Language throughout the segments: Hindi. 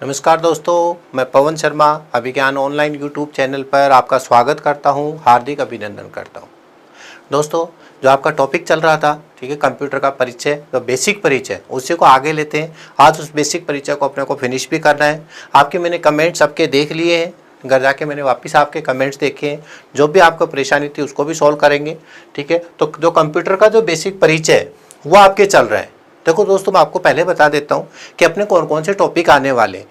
नमस्कार दोस्तों, मैं पवन शर्मा अभिज्ञान ऑनलाइन यूट्यूब चैनल पर आपका स्वागत करता हूं, हार्दिक अभिनंदन करता हूं। दोस्तों, जो आपका टॉपिक चल रहा था, ठीक है, कंप्यूटर का परिचय, तो बेसिक परिचय, उसी को आगे लेते हैं। आज उस बेसिक परिचय को अपने को फिनिश भी करना है। आपके मैंने कमेंट्स सबके देख लिए हैं, घर जाके मैंने वापस आपके कमेंट्स देखे हैं। जो भी आपको परेशानी थी उसको भी सॉल्व करेंगे, ठीक है। तो जो कंप्यूटर का जो बेसिक परिचय है वो आपके चल रहा है। देखो दोस्तों, मैं आपको पहले बता देता हूँ कि अपने कौन कौन से टॉपिक आने वाले।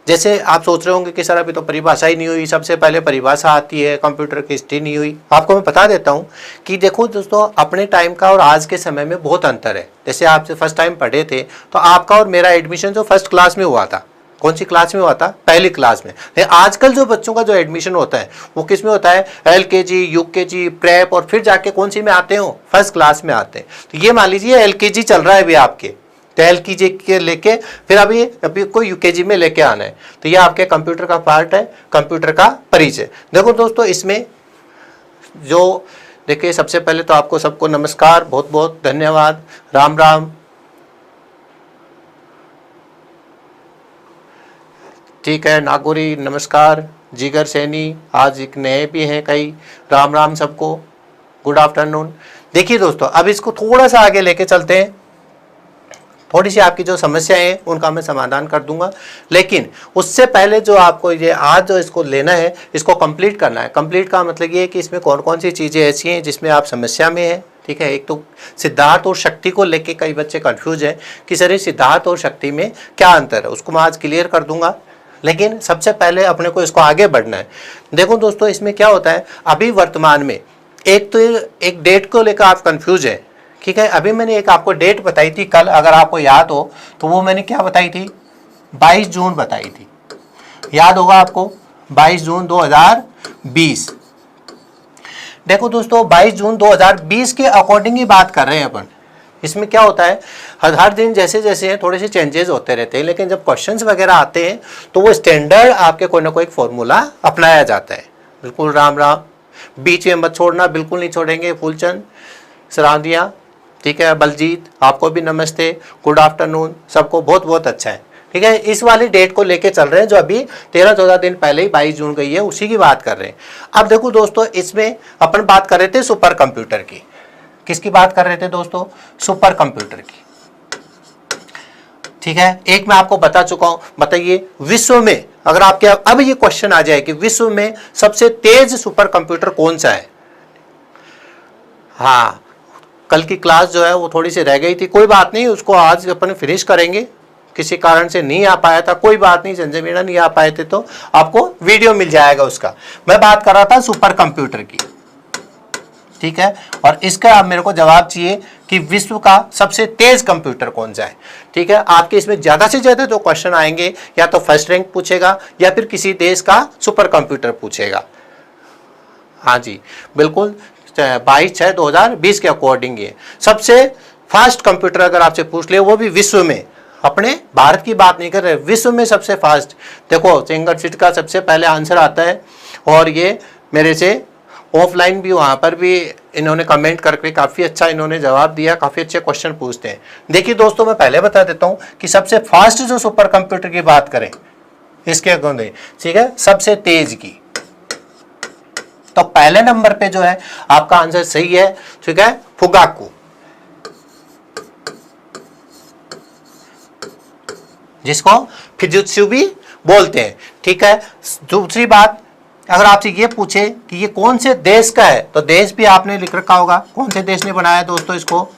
जैसे आप सोच रहे होंगे कि सर अभी तो परिभाषा ही नहीं हुई, सबसे पहले परिभाषा आती है, कंप्यूटर की हिस्ट्री नहीं हुई। आपको मैं बता देता हूँ कि देखो दोस्तों, अपने टाइम का और आज के समय में बहुत अंतर है। जैसे आपसे फर्स्ट टाइम पढ़े थे तो आपका और मेरा एडमिशन जो फर्स्ट क्लास में हुआ था, कौन सी क्लास में हुआ था? पहली क्लास में। आजकल जो बच्चों का जो एडमिशन होता है वो किस में होता है? LKG, UKG, प्रेप, और फिर जाके कौन सी में आते हो? फर्स्ट क्लास में आते हैं। तो ये मान लीजिए LKG चल रहा है अभी आपके, तो LKG के लेके फिर अभी कोई UKG में लेके आना है। तो ये आपके कंप्यूटर का पार्ट है, कंप्यूटर का परिचय। देखो दोस्तों, इसमें जो देखिए, सबसे पहले तो आपको सबको नमस्कार, बहुत बहुत धन्यवाद, राम राम, ठीक है। नागौरी नमस्कार, जिगर सैनी, आज एक नए भी हैं कई, राम राम सबको, गुड आफ्टरनून। देखिए दोस्तों, अब इसको थोड़ा सा आगे लेके चलते हैं। थोड़ी सी आपकी जो समस्याएं हैं उनका मैं समाधान कर दूंगा, लेकिन उससे पहले जो आपको ये आज जो इसको लेना है, इसको कंप्लीट करना है। कंप्लीट का मतलब ये है कि इसमें कौन कौन सी चीज़ें ऐसी हैं जिसमें आप समस्या में हैं, ठीक है। एक तो सिद्धार्थ और शक्ति को लेके कई बच्चे कंफ्यूज हैं कि सर ये सिद्धार्थ और शक्ति में क्या अंतर है, उसको मैं आज क्लियर कर दूंगा। लेकिन सबसे पहले अपने को इसको आगे बढ़ना है। देखो दोस्तों, इसमें क्या होता है, अभी वर्तमान में एक डेट को लेकर आप कंफ्यूज है, ठीक है। अभी मैंने एक आपको डेट बताई थी कल, अगर आपको याद हो तो वो मैंने क्या बताई थी? 22 जून बताई थी, याद होगा आपको, 22 जून 2020। देखो दोस्तों, 22 जून 2020 के अकॉर्डिंग ही बात कर रहे हैं अपन। इसमें क्या होता है, हर दिन जैसे जैसे थोड़े से चेंजेस होते रहते हैं, लेकिन जब क्वेश्चंस वगैरह आते हैं तो वो स्टैंडर्ड आपके कोई ना कोई फॉर्मूला अपनाया जाता है। बिल्कुल राम राम, बीच में मत छोड़ना, बिल्कुल नहीं छोड़ेंगे। फूलचंद, सरांदिया, ठीक है। बलजीत, आपको भी नमस्ते, गुड आफ्टरनून, सबको बहुत बहुत अच्छा है, ठीक है। इस वाली डेट को लेके चल रहे हैं जो अभी 13-14 दिन पहले ही 22 जून गई है, उसी की बात कर रहे हैं। अब देखो दोस्तों, इसमें अपन बात कर रहे थे सुपर कंप्यूटर की। किसकी बात कर रहे थे दोस्तों? सुपर कंप्यूटर की, ठीक है। एक मैं आपको बता चुका हूं। बताइए, विश्व में अगर आपके अब ये क्वेश्चन आ जाए कि विश्व में सबसे तेज सुपर कंप्यूटर कौन सा है? हाँ, कल की क्लास जो है वो थोड़ी सी रह गई थी, कोई बात नहीं, उसको आज अपन फिनिश करेंगे। किसी कारण से नहीं आ पाया था, कोई बात नहीं, संजय मीणा नहीं आ पाए थे तो आपको वीडियो मिल जाएगा उसका। मैं बात कर रहा था सुपर कंप्यूटर की, ठीक है। और इसका आप मेरे को जवाब चाहिए कि विश्व का सबसे तेज कंप्यूटर कौन सा है, ठीक है। आपके इसमें ज्यादा से ज्यादा जो क्वेश्चन आएंगे, या तो फर्स्ट रैंक पूछेगा या फिर किसी देश का सुपर कंप्यूटर पूछेगा। हाँ जी, बिल्कुल, 22/6/2020 के अकॉर्डिंग ये सबसे फास्ट कंप्यूटर अगर आपसे पूछ ले, वो भी विश्व में, अपने भारत की बात नहीं कर रहे, विश्व में सबसे फास्ट। देखो, सिंगर सीट का सबसे पहले आंसर आता है, और ये मेरे से ऑफलाइन भी, वहाँ पर भी इन्होंने कमेंट करके काफ़ी अच्छा इन्होंने जवाब दिया, काफ़ी अच्छे क्वेश्चन पूछते हैं। देखिए दोस्तों, मैं पहले बता देता हूँ कि सबसे फास्ट जो सुपर कंप्यूटर की बात करें इसके अकॉर्डिंग, ठीक है, सबसे तेज की, तो पहले नंबर पे जो है आपका आंसर सही है, ठीक है, फुगाकू, जिसको फिजुत्सु भी बोलते हैं, ठीक है। दूसरी बात, अगर आपसे ये पूछे कि ये कौन से देश का है, तो देश भी आपने लिख रखा होगा, कौन से देश ने बनाया दोस्तों इसको?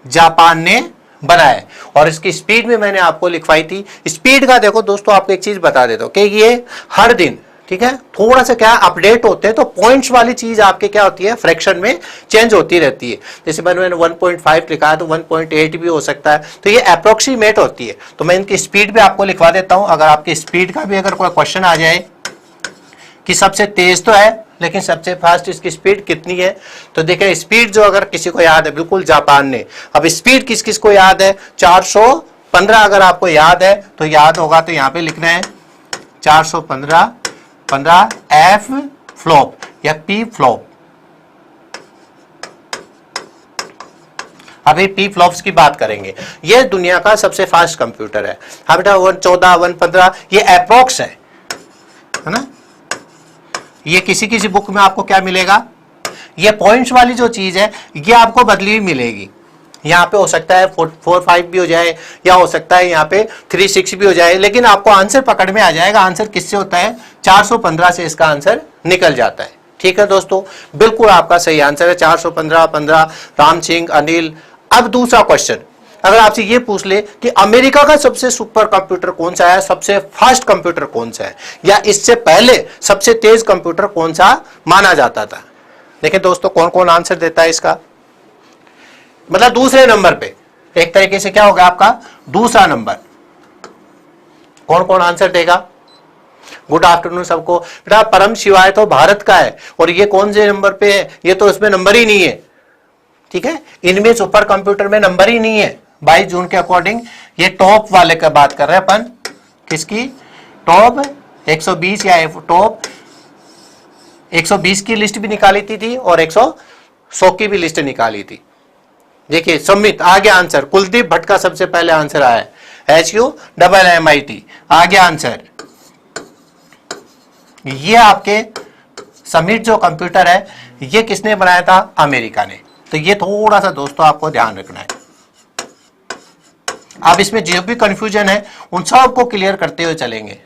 जापान ने बनाया। और इसकी स्पीड में मैंने आपको लिखवाई थी। स्पीड का देखो दोस्तों, आपको एक चीज बता देता हूं कि ये हर दिन, ठीक है, थोड़ा सा क्या अपडेट होते हैं, तो पॉइंट्स वाली चीज आपके क्या होती है, फ्रैक्शन में चेंज होती रहती है। जैसे मैंने 1.5 लिखा है तो 1.8 भी हो सकता है, तो ये अप्रोक्सीमेट होती है। तो मैं इनकी स्पीड भी आपको लिखवा देता हूं। अगर आपकी स्पीड का भी अगर कोई क्वेश्चन आ जाए कि सबसे तेज तो है लेकिन सबसे फास्ट इसकी स्पीड कितनी है, तो देखिए स्पीड जो अगर किसी को याद है, बिल्कुल जापान ने। अब स्पीड किस किस को याद है? 415 अगर आपको याद है तो याद होगा, तो यहाँ पे लिखना है 415 एफ फ्लॉप या पी फ्लॉप। अभी पी फ्लॉप्स की बात करेंगे। ये दुनिया का सबसे फास्ट कंप्यूटर है। हाँ बेटा 114 115 ये अप्रोक्स है ना। ये किसी किसी बुक में आपको क्या मिलेगा, ये पॉइंट्स वाली जो चीज है ये आपको बदली हुई मिलेगी। यहाँ पे हो सकता है 4-5 भी हो जाए, या हो सकता है यहाँ पे 3-6 भी हो जाए, लेकिन आपको आंसर पकड़ में आ जाएगा। आंसर किससे होता है, 415 से इसका आंसर निकल जाता है। ठीक है दोस्तों, बिल्कुल आपका सही आंसर है 415 15 राम सिंह अनिल। अब दूसरा क्वेश्चन, अगर आपसे ये पूछ ले कि अमेरिका का सबसे सुपर कंप्यूटर कौन सा है, सबसे फास्ट कंप्यूटर कौन सा है, या इससे पहले सबसे तेज कंप्यूटर कौन सा माना जाता था, देखिए दोस्तों कौन कौन आंसर देता है इसका। मतलब दूसरे नंबर पे, एक तरीके से क्या होगा आपका दूसरा नंबर, कौन कौन आंसर देगा। गुड आफ्टरनून सबको। बेटा परम शिवाय तो भारत का है, और ये कौन से नंबर पे है, ये तो इसमें नंबर ही नहीं है। ठीक है, इनमें सुपर कंप्यूटर में नंबर ही नहीं है 22 जून के अकॉर्डिंग। ये टॉप वाले का बात कर रहे हैं अपन, किसकी, टॉप 120 या टॉप 120 की लिस्ट भी निकाली थी और 100 की भी लिस्ट निकाली थी। देखिए सम्मित आ गया आंसर, कुलदीप भट्ट का सबसे पहले आंसर आया HUMMIT आ गया आंसर। ये आपके समिट जो कंप्यूटर है ये किसने बनाया था, अमेरिका ने। तो ये थोड़ा सा दोस्तों आपको ध्यान रखना है। अब इसमें जो भी कंफ्यूजन है उन सब को क्लियर करते हुए चलेंगे।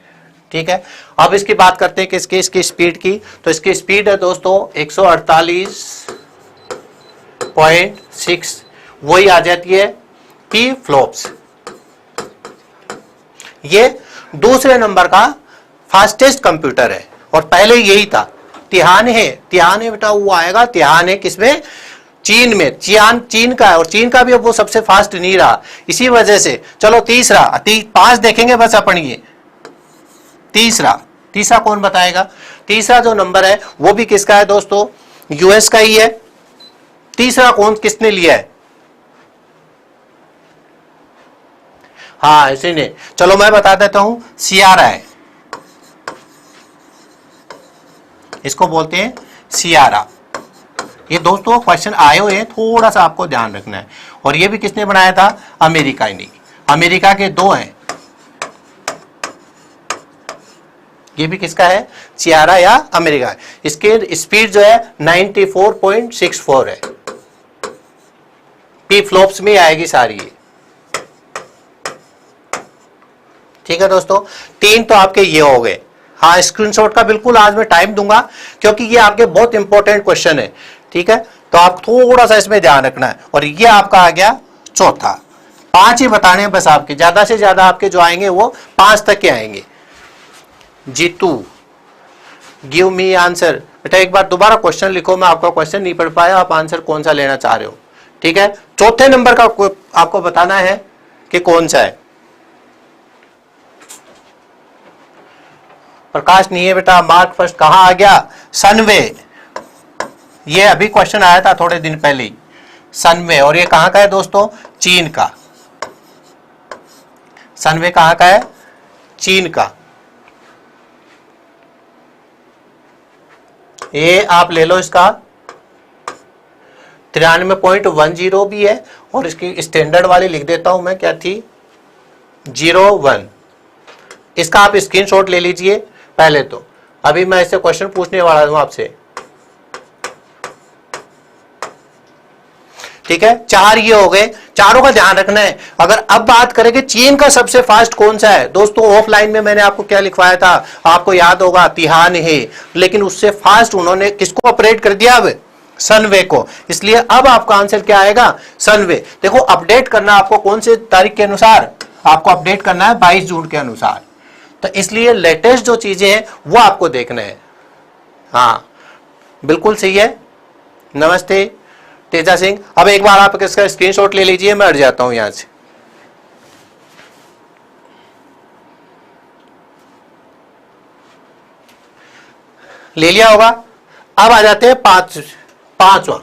ठीक है, अब इसकी बात करते हैं कि इसकी स्पीड की। तो इसकी स्पीड है दोस्तों 148.6, वही आ जाती है पी फ्लॉप्स। ये दूसरे नंबर का फास्टेस्ट कंप्यूटर है, और पहले यही था तिहान है। तिहान है बेटा वो आएगा, तिहान है किसमें, चीन में। चीन का है, और चीन का भी अब वो सबसे फास्ट नहीं रहा, इसी वजह से। चलो तीसरा 5 देखेंगे बस अपन। ये तीसरा कौन बताएगा। तीसरा जो नंबर है वो भी किसका है दोस्तों, यूएस का ही है। तीसरा कौन किसने लिया है, हाँ इसी ने। चलो मैं बता देता हूं, सियारा है, इसको बोलते हैं सियारा। ये दोस्तों क्वेश्चन आए हुए हैं, थोड़ा सा आपको ध्यान रखना है। और ये भी किसने बनाया था, अमेरिका ही नहीं। अमेरिका के 2 हैं, ये भी किसका है, सियारा या अमेरिका। इसके स्पीड जो है 94.64 है। पी फ्लॉप्स में आएगी सारी ये। ठीक है दोस्तों, 3 तो आपके ये हो गए। हाँ स्क्रीनशॉट का बिल्कुल आज मैं टाइम दूंगा, क्योंकि ये आपके बहुत इंपॉर्टेंट क्वेश्चन है। ठीक है, तो आप थोड़ा सा इसमें ध्यान रखना है। और ये आपका आ गया चौथा। 5 ही बताने हैं बस आपके, ज्यादा से ज्यादा आपके जो आएंगे वो 5 तक के आएंगे। Jitu give me answer. बेटा एक बार दोबारा क्वेश्चन लिखो, मैं आपका क्वेश्चन नहीं पढ़ पाया, आप आंसर कौन सा लेना चाह रहे हो। ठीक है, चौथे नंबर का आपको बताना है कि कौन सा है। प्रकाश नहीं है बेटा, मार्क फर्स्ट कहां आ गया, सनवे। ये अभी क्वेश्चन आया था थोड़े दिन पहले ही, सनवे। और ये कहां का है दोस्तों, चीन का। सनवे कहां का है, चीन का। ये आप ले लो, इसका 93.10 भी है, और इसकी स्टैंडर्ड वाली लिख देता हूं मैं, क्या थी 01। इसका आप स्क्रीनशॉट ले लीजिए पहले। तो अभी मैं इससे क्वेश्चन पूछने वाला हूं आपसे। ठीक है, 4 ये हो गए, चारों का ध्यान रखना है। अगर अब बात करें कि चीन का सबसे फास्ट कौन सा है, दोस्तों ऑफलाइन में मैंने आपको क्या लिखवाया था, आपको याद होगा तिहान है। लेकिन उससे फास्ट उन्होंने किसको अपग्रेड कर दिया, अब सनवे को। इसलिए अब आपका आंसर क्या आएगा, सनवे। देखो अपडेट करना आपको कौन से तारीख के अनुसार, आपको अपडेट करना है 22 जून के अनुसार। तो इसलिए लेटेस्ट जो चीजें हैं वो आपको देखना है। हाँ बिल्कुल सही है। नमस्ते तेजा सिंह। अब एक बार आप इसका स्क्रीनशॉट ले लीजिए, मैं हट जाता हूं यहां से। ले लिया होगा। अब आ जाते हैं पांचवा।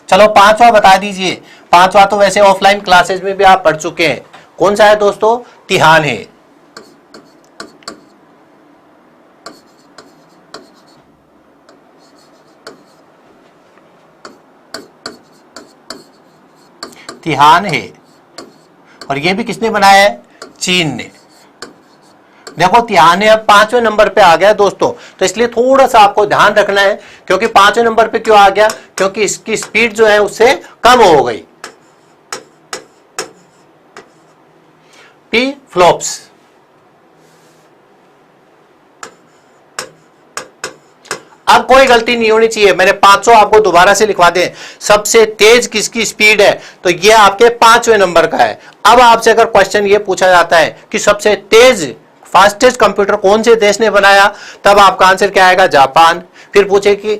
चलो 5वां बता दीजिए। 5वां तो वैसे ऑफलाइन क्लासेस में भी आप पढ़ चुके हैं। कौन सा है दोस्तों, तिहान है। तिहान है, और ये भी किसने बनाया है? चीन ने। देखो तिहाने अब 5वें नंबर पे आ गया दोस्तों, तो इसलिए थोड़ा सा आपको ध्यान रखना है, क्योंकि 5वें नंबर पे क्यों आ गया? क्योंकि इसकी स्पीड जो है उससे कम हो गई। P flops. अब कोई गलती नहीं होनी चाहिए, मैंने 500 आपको दोबारा से लिखवा दें। सबसे तेज किसकी स्पीड है? तो ये आपके 5वें नंबर का है। अब आपसे अगर क्वेश्चन ये पूछा जाता है कि सबसे तेज फास्टेस्ट कंप्यूटर कौन से देश ने बनाया, तब आपका आंसर क्या आएगा? जापान। फिर पूछे कि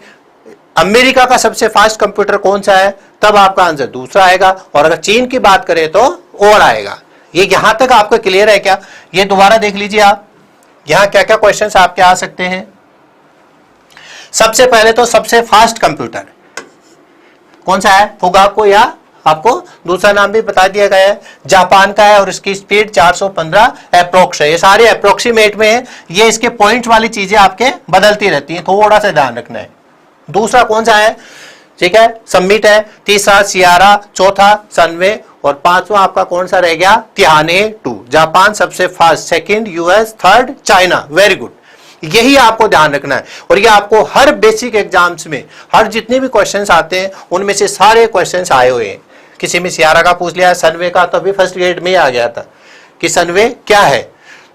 अमेरिका का सबसे फास्ट कंप्यूटर कौन सा है, तब आपका आंसर दूसरा आएगा। और अगर चीन की बात करें तो और आएगा। ये यहां तक आपको क्लियर है क्या? ये दोबारा देख लीजिए आप, यहां क्या क्या क्वेश्चंस आपके आ सकते हैं। सबसे पहले तो सबसे फास्ट कंप्यूटर कौन सा है? फुगाको, या आपको दूसरा नाम भी बता दिया गया है, जापान का है, और इसकी स्पीड 415 अप्रोक्स है। ये सारे अप्रोक्सीमेट में है, ये इसके पॉइंट वाली चीजें आपके बदलती रहती हैं, थोड़ा सा ध्यान रखना है। दूसरा कौन सा है? ठीक है, समिट है। तीसरा सियारा, चौथा सनवे, और पांचवा आपका कौन सा रह गया? तिहाने 2। जापान सबसे fast, second US, third China. Very good, यही आपको ध्यान रखना है। और ये आपको हर बेसिक एग्जाम्स में, हर जितने भी क्वेश्चंस आते हैं उनमें से सारे क्वेश्चंस आए हुए हैं। किसी में सियारा का पूछ लिया, सनवे का तो अभी फर्स्ट ग्रेड में आ गया था कि सनवे क्या है,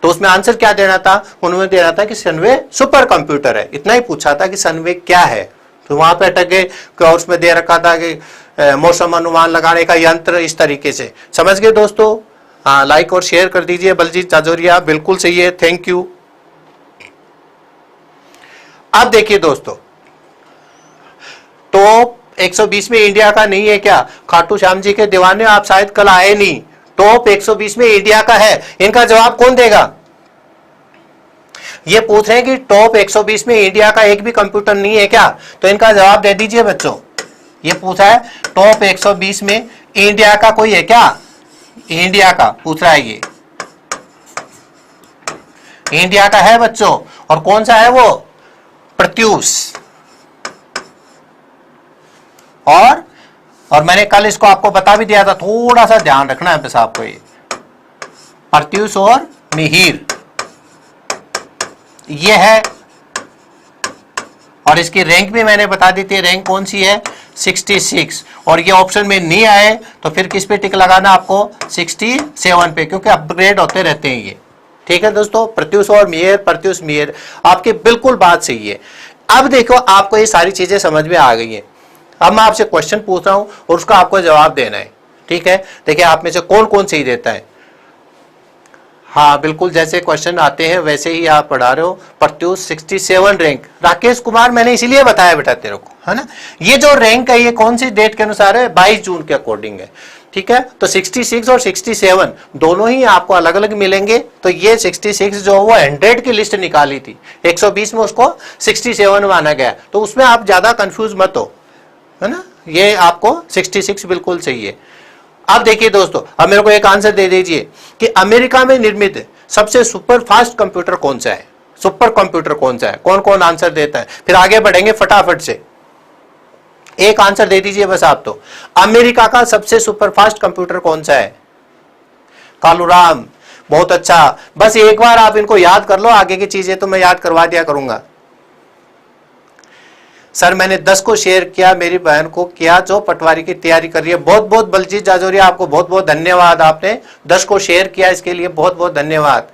तो उसमें आंसर क्या देना था? उन्होंने देना था कि सनवे सुपर कंप्यूटर है, इतना ही पूछा था कि सनवे क्या है। तो वहां पे अटक गए, और उसमें दे रखा था कि मौसम अनुमान लगाने का यंत्र, इस तरीके से। समझ गए दोस्तों? हाँ, लाइक और शेयर कर दीजिए। बलजीत जाजोरिया, बिल्कुल सही है, थैंक यू। अब देखिए दोस्तों, टॉप 120 में इंडिया का नहीं है क्या? खाटू श्याम जी के दीवाने, आप शायद कल आए नहीं। टॉप 120 में इंडिया का है, इनका जवाब कौन देगा? ये पूछ रहे हैं कि टॉप 120 में इंडिया का एक भी कंप्यूटर नहीं है क्या? तो इनका जवाब दे दीजिए बच्चों। ये पूछा है टॉप 120 में इंडिया का कोई है क्या? इंडिया का पूछ रहा है, ये इंडिया का है बच्चों। और कौन सा है वो? प्रत्यूष। और मैंने कल इसको आपको बता भी दिया था, थोड़ा सा ध्यान रखना है बस आपको। ये प्रत्यूष और मिहिर ये है, और इसकी रैंक भी मैंने बता दी थी। रैंक कौन सी है? 66। और ये ऑप्शन में नहीं आए तो फिर किस पे टिक लगाना आपको? 67 पे, क्योंकि अपग्रेड होते रहते हैं ये। ठीक है दोस्तों, प्रत्यूष और मिहिर, प्रत्यूष मिहिर, आपकी बिल्कुल बात सही है। अब देखो, आपको ये सारी चीजें समझ में आ गई हैं। अब मैं आपसे क्वेश्चन पूछ रहा हूं और उसका आपको जवाब देना है। ठीक है, देखिए आप में से कौन कौन सही देता है। हाँ बिल्कुल, जैसे क्वेश्चन आते हैं वैसे ही आप पढ़ा रहे हो। प्रत्यूष 67 रैंक। राकेश कुमार, मैंने इसीलिए बताया बेटा तेरे को, है ना। ये जो रैंक है ये कौन सी डेट के अनुसार है? 22 जून के अकॉर्डिंग है। ठीक है, तो 66 और 67 दोनों ही आपको अलग अलग मिलेंगे। तो ये 66 जो वो 100 की लिस्ट निकाली थी, 120 में उसको 67 माना गया, तो उसमें आप ज्यादा कंफ्यूज मत हो, है ना। ये आपको 66 बिल्कुल सही है। अब देखिए दोस्तों, अब मेरे को एक आंसर दे दीजिए कि अमेरिका में निर्मित सबसे सुपर फास्ट कंप्यूटर कौन सा है? सुपर कंप्यूटर कौन सा है? कौन कौन आंसर देता है? फिर आगे बढ़ेंगे फटाफट से। एक आंसर दे दीजिए बस आप तो। अमेरिका का सबसे सुपर फास्ट कंप्यूटर कौन सा है? कालूराम, बहुत अच्छा। बस एक बार आप इनको याद कर लो, आगे की चीजें तो मैं याद करवा दिया करूंगा। सर मैंने 10 को शेयर किया, मेरी बहन को किया जो पटवारी की तैयारी कर रही है। बहुत बहुत बलजीत जाजोरिया, आपको बहुत बहुत धन्यवाद, आपने 10 को शेयर किया, इसके लिए बहुत बहुत धन्यवाद।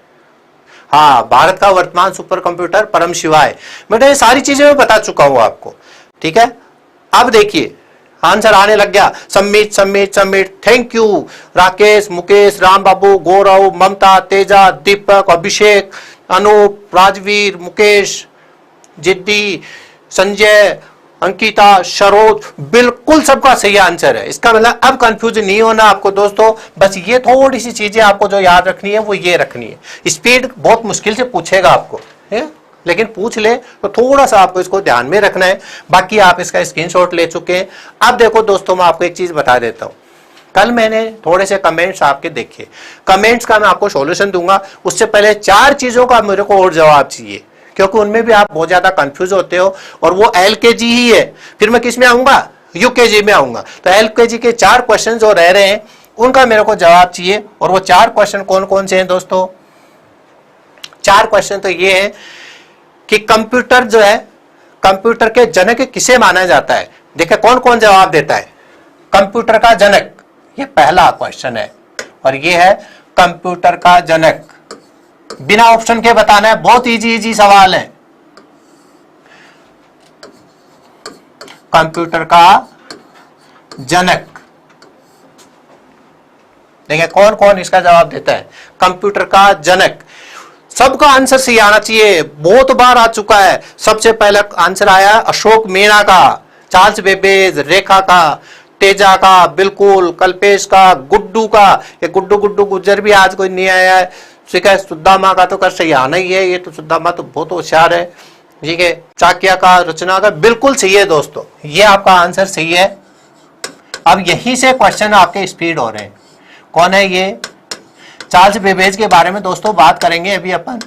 हाँ, भारत का वर्तमान सुपर कंप्यूटर परम शिवाय। बेटा ये सारी चीजें मैं बता चुका हूं आपको। ठीक है, अब देखिए आंसर आने लग गया। Submit submit submit. Thank you Rakesh, Mukesh, Ram Babu, Gaurav, Mamta, Teja, Deepak, Abhishek, Anoop, Rajveer, Mukesh, जिद्दी, संजय, अंकिता, शरोद, बिल्कुल सबका सही आंसर है। इसका मतलब अब कंफ्यूज नहीं होना आपको दोस्तों। बस ये थोड़ी सी चीजें आपको जो याद रखनी है वो ये रखनी है। स्पीड बहुत मुश्किल से पूछेगा आपको, है? लेकिन पूछ ले तो थोड़ा सा आपको इसको ध्यान में रखना है। बाकी आप इसका स्क्रीनशॉट ले चुके हैं। अब देखो दोस्तों, मैं आपको एक चीज बता देता हूं। कल मैंने थोड़े से कमेंट्स आपके देखे, कमेंट्स का मैं आपको सॉल्यूशन दूंगा। उससे पहले 4 चीजों का मेरे को और जवाब चाहिए, क्योंकि उनमें भी आप बहुत ज्यादा कंफ्यूज होते हो, और वो LKG ही है। फिर मैं किस में आऊंगा? यूकेजी में आऊंगा। तो एलकेजी के 4 क्वेश्चन जो रह रहे हैं उनका मेरे को जवाब चाहिए। और वो 4 क्वेश्चन कौन कौन से हैं दोस्तों? 4 क्वेश्चन तो ये है कि कंप्यूटर जो है, कंप्यूटर के जनक किसे माना जाता है? देखिए कौन कौन जवाब देता है। कंप्यूटर का जनक, ये पहला क्वेश्चन है। और ये है कंप्यूटर का जनक, बिना ऑप्शन के बताना है, बहुत इजी सवाल है। कंप्यूटर का जनक, देखिए कौन कौन इसका जवाब देता है। कंप्यूटर का जनक, सबका आंसर सही आना चाहिए, बहुत बार आ चुका है। सबसे पहला आंसर आया अशोक मीणा का, चार्ल्स बेबेज, रेखा का, तेजा का, बिल्कुल, कल्पेश का, गुड्डू का। ये गुड्डू गुड्डू गुज्जर भी आज कोई नहीं आया है। ठीक है, सुद्दामा का तो कर सही आना ही है, ये तो सुद्दामा तो बहुत होशियार है। ठीक है, चाकिया का, रचना का, बिल्कुल सही है दोस्तों, ये आपका आंसर सही है। अब यही से क्वेश्चन आपके स्पीड हो रहे हैं। कौन है ये? चार्ल्स बेबेज के बारे में दोस्तों बात करेंगे अभी अपन,